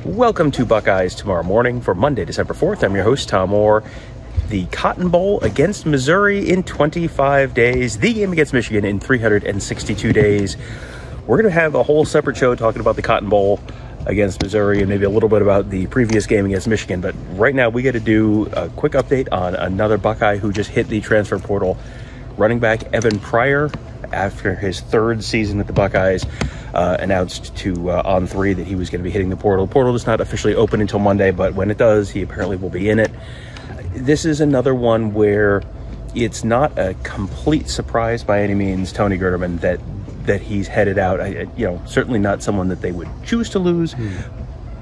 Welcome to Buckeyes Tomorrow Morning for Monday, December 4th. I'm your host, Tom Orr. The Cotton Bowl against Missouri in 25 days. The game against Michigan in 362 days. We're going to have a whole separate show talking about the Cotton Bowl against Missouri and maybe a little bit about the previous game against Michigan. But right now we got to do a quick update on another Buckeye who just hit the transfer portal. Running back Evan Pryor, after his third season with the Buckeyes, announced to On3 that he was going to be hitting the portal. The portal is not officially open until Monday, but when it does, he apparently will be in it. This is another one where it's not a complete surprise by any means, Tony Gerdeman, that he's headed out. Certainly not someone that they would choose to lose,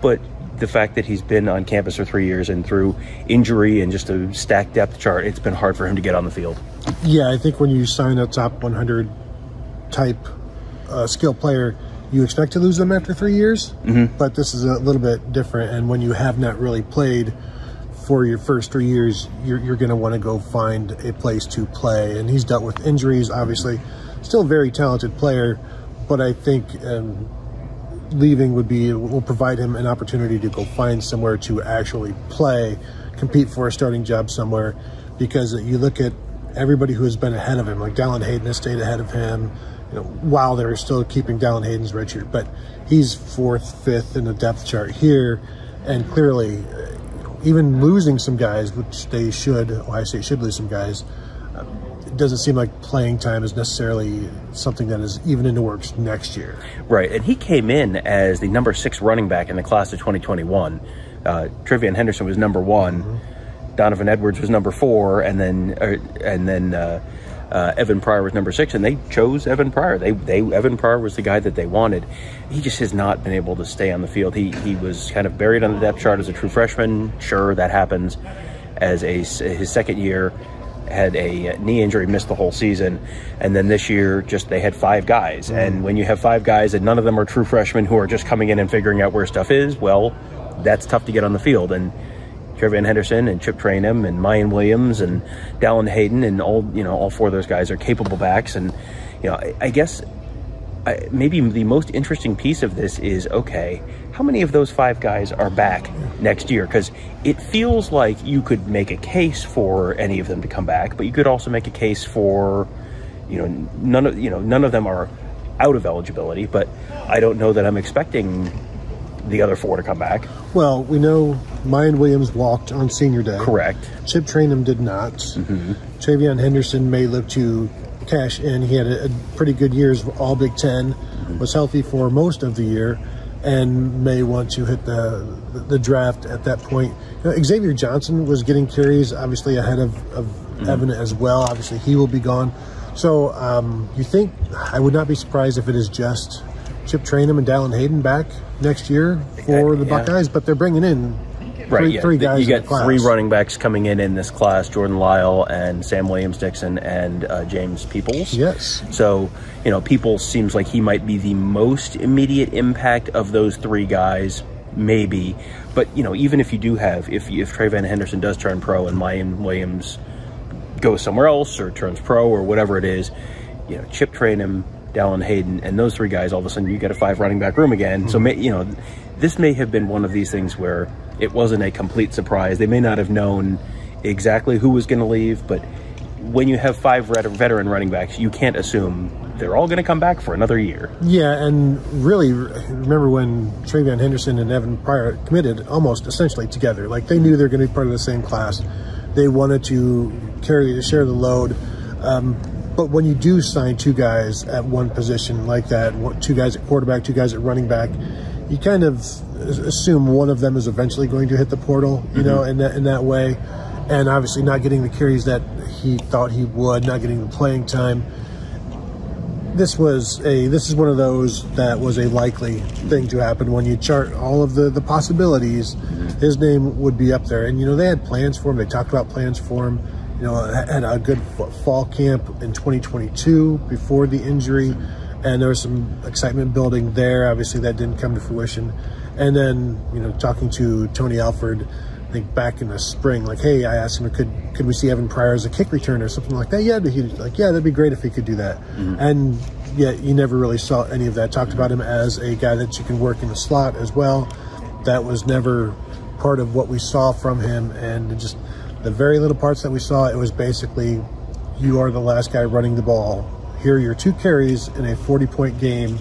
but the fact that he's been on campus for 3 years and through injury and just a stacked depth chart, it's been hard for him to get on the field. Yeah, I think when you sign a top 100 type skill player, you expect to lose them after 3 years, but this is a little bit different. And when you have not really played for your first 3 years, you're going to want to go find a place to play. And he's dealt with injuries, obviously. Still a very talented player, but I think leaving will provide him an opportunity to go find somewhere to actually play, compete for a starting job somewhere. Because you look at everybody who has been ahead of him, like Dallin Hayden has stayed ahead of him, while they're still keeping Dallin Hayden's red shirt, but he's 4th, 5th in the depth chart here, and clearly, even losing some guys, which they should, Ohio State should lose some guys. It doesn't seem like playing time is necessarily something that is even in the works next year. Right, and he came in as the number 6 running back in the class of 2021. Trevion Henderson was number 1. Donovan Edwards was number 4, and then Evan Pryor was number 6, and they chose Evan Pryor. Evan Pryor was the guy that they wanted. He just has not been able to stay on the field. He was kind of buried on the depth chart as a true freshman. Sure, that happens. As his second year, had a knee injury, missed the whole season, and then this year they had 5 guys. And when you have 5 guys and none of them are true freshmen who are just coming in and figuring out where stuff is, well, that's tough to get on the field. And Trevion Henderson and Chip Trayanum and Mayan Williams and Dallin Hayden and all 4 of those guys are capable backs. And I guess maybe the most interesting piece of this is, okay, how many of those 5 guys are back next year? Because it feels like you could make a case for any of them to come back, but you could also make a case for none of them are out of eligibility. But I don't know that I'm expecting the other 4 to come back. Well, we know Mayan Williams walked on senior day. Correct. Chip Trayanum did not. Trevion Henderson may look to cash in. He had a pretty good year, all Big Ten, was healthy for most of the year, and may want to hit the draft at that point. Xavier Johnson was getting carries, obviously ahead of Evan as well. Obviously, he will be gone. So you think, I would not be surprised if it is just Chip Trayanum and Dallin Hayden back next year for the Buckeyes, but they're bringing in three guys. You got 3 running backs coming in this class: Jordan Lyle and Sam Williams-Dixon and James Peoples. Yes. So Peoples seems like he might be the most immediate impact of those 3 guys, maybe. But even if you do have, if Trevion Henderson does turn pro and Mayan Williams goes somewhere else or turns pro or whatever it is, Chip Trayanum, Dallin Hayden, and those 3 guys, all of a sudden you get a 5 running back room again. So this may have been one of these things where it wasn't a complete surprise. They may not have known exactly who was going to leave, but when you have 5 veteran running backs, you can't assume they're all going to come back for another year. Yeah, and really, remember when Trevion Henderson and Evan Pryor committed almost essentially together. Like, they knew they were going to be part of the same class. They wanted to share the load. But when you do sign 2 guys at one position like that, 2 guys at quarterback, 2 guys at running back, you kind of assume one of them is eventually going to hit the portal, in that way. And obviously not getting the carries that he thought he would, not getting the playing time. This is one of those that was a likely thing to happen. When you chart all of the possibilities, his name would be up there. And, they had plans for him. They talked about plans for him. Had a good fall camp in 2022 before the injury, and there was some excitement building there. Obviously, that didn't come to fruition. And then, talking to Tony Alford, I think back in the spring, like, hey, I asked him, could we see Evan Pryor as a kick returner or something like that? Yeah, but he was like, yeah, that'd be great if he could do that. And yet, you never really saw any of that. Talked about him as a guy that you can work in the slot as well. that was never part of what we saw from him. And just the very little parts that we saw, it was basically, you are the last guy running the ball. Here are your 2 carries in a 40-point game.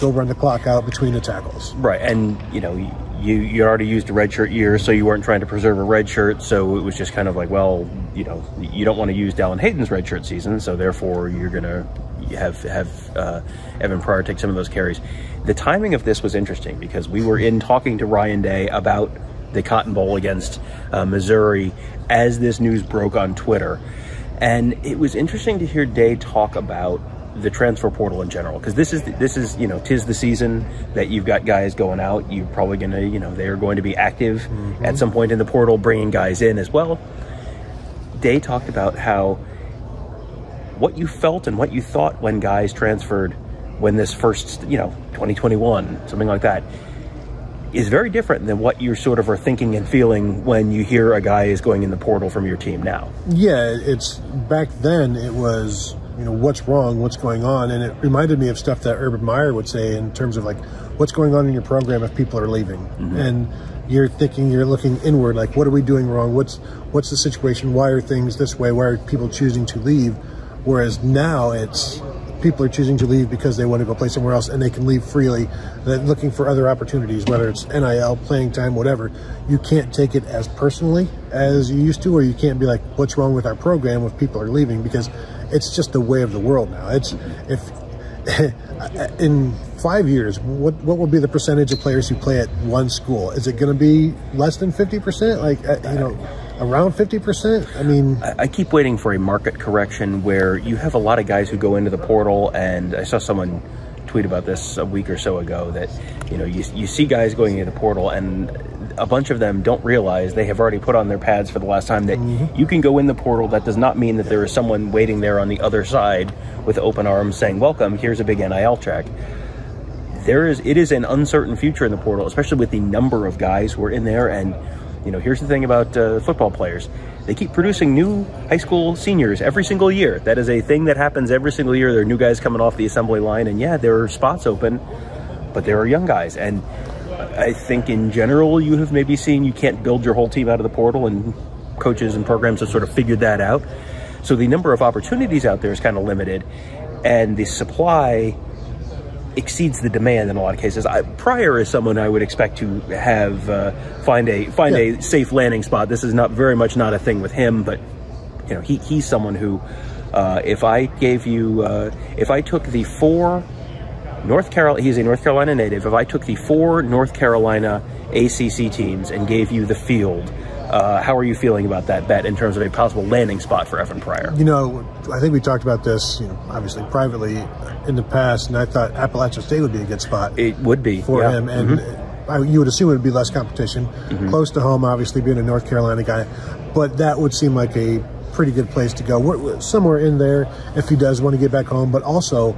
Go run the clock out between the tackles. Right, and you already used a redshirt year, so you weren't trying to preserve a redshirt. So it was just kind of like, well, you don't want to use Dallin Hayden's redshirt season, so therefore you're gonna have Evan Pryor take some of those carries. The timing of this was interesting because we were talking to Ryan Day about the Cotton Bowl against Missouri as this news broke on Twitter, and it was interesting to hear Day talk about the transfer portal in general, because this is tis the season that you've got guys going out. You're probably gonna they're going to be active at some point in the portal, bringing guys in as well. Day talked about how what you felt and what you thought when guys transferred when this first 2021, something like that, is very different than what you sort of are thinking and feeling when you hear a guy is going in the portal from your team now. Yeah, it's back then it was, what's wrong, what's going on, and it reminded me of stuff that Urban Meyer would say in terms of like, what's going on in your program if people are leaving, and you're looking inward, like, what are we doing wrong? What's the situation? Why are things this way? Why are people choosing to leave? Whereas now it's people are choosing to leave because they want to go play somewhere else, and they can leave freely. They're looking for other opportunities, whether it's NIL, playing time, whatever. You can't take it as personally as you used to, or you can't be like, what's wrong with our program if people are leaving? Because it's just the way of the world now. In 5 years, what will be the percentage of players who play at one school? Is it going to be less than 50%? Like, around 50%? I mean, I keep waiting for a market correction where you have a lot of guys who go into the portal, and I saw someone tweet about this a week or so ago that, you see guys going into the portal, and a bunch of them don't realize they have already put on their pads for the last time that you can go in the portal. That does not mean that there is someone waiting there on the other side with open arms saying, welcome, here's a big NIL check. It is an uncertain future in the portal, especially with the number of guys who are in there. And here's the thing about football players. They keep producing new high school seniors every single year. That is a thing that happens every single year. There are new guys coming off the assembly line, and yeah, there are spots open, but there are young guys. And I think in general, you have maybe seen you can't build your whole team out of the portal, and coaches and programs have sort of figured that out. So the number of opportunities out there is kind of limited, and the supply exceeds the demand in a lot of cases. Pryor is someone I would expect to have find a safe landing spot. This is not a thing with him, but he's someone who, if I took the 4 North Carolina, he's a North Carolina native. If I took the 4 North Carolina ACC teams and gave you the field, how are you feeling about that bet in terms of a possible landing spot for Evan Pryor? I think we talked about this, obviously privately in the past, and I thought Appalachian State would be a good spot. It would be for him, and you would assume it would be less competition, close to home, obviously being a North Carolina guy, but that would seem like a pretty good place to go. We're somewhere in there if he does want to get back home, but also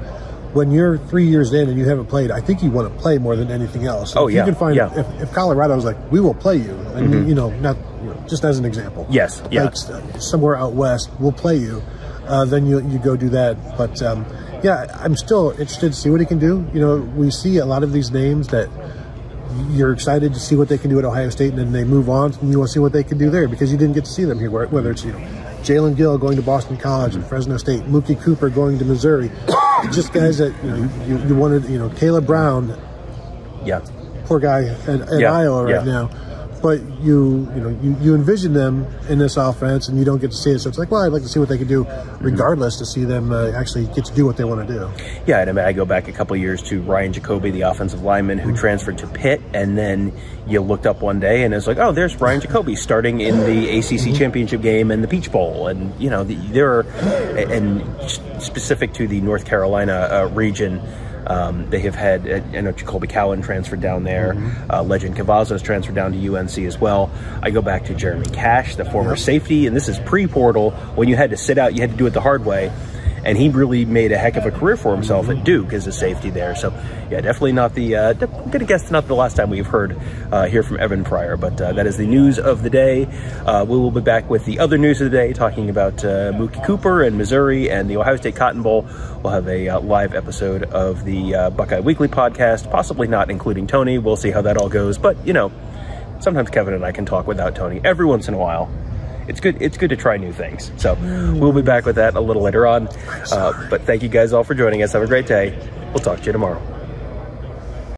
when you're 3 years in and you haven't played, I think you want to play more than anything else. Oh, you can find if Colorado's like, we will play you, and not just as an example. Yes, like somewhere out west, we'll play you. Then you go do that. But I'm still interested to see what he can do. We see a lot of these names that you're excited to see what they can do at Ohio State, and then they move on, and you want to see what they can do there because you didn't get to see them here. Whether it's Jalen Gill going to Boston College and Fresno State, Mookie Cooper going to Missouri, just guys that you wanted. Caleb Brown, poor guy at Iowa right now. But you envision them in this offense, and you don't get to see it. So it's like, well, I'd like to see what they can do, regardless, to see them actually get to do what they want to do. Yeah, and I go back a couple of years to Ryan Jacoby, the offensive lineman who transferred to Pitt, and then you looked up one day and it's like, oh, there's Ryan Jacoby starting in the ACC championship game and the Peach Bowl, and there are, and specific to the North Carolina region. They have had, Jacoby Cowan transferred down there. Legend Cavazos transferred down to UNC as well. I go back to Jeremy Cash, the former safety, and this is pre-portal when you had to sit out. You had to do it the hard way. and he really made a heck of a career for himself at Duke as a safety there. So yeah, definitely not the, I'm going to guess not the last time we've heard hear from Evan Pryor, but that is the news of the day. We will be back with the other news of the day, talking about Mookie Cooper and Missouri and the Ohio State Cotton Bowl. We'll have a live episode of the Buckeye Weekly podcast, possibly not including Tony. We'll see how that all goes, but you know, sometimes Kevin and I can talk without Tony every once in a while. It's good to try new things. So we'll be back with that a little later on. But thank you guys all for joining us. Have a great day. We'll talk to you tomorrow.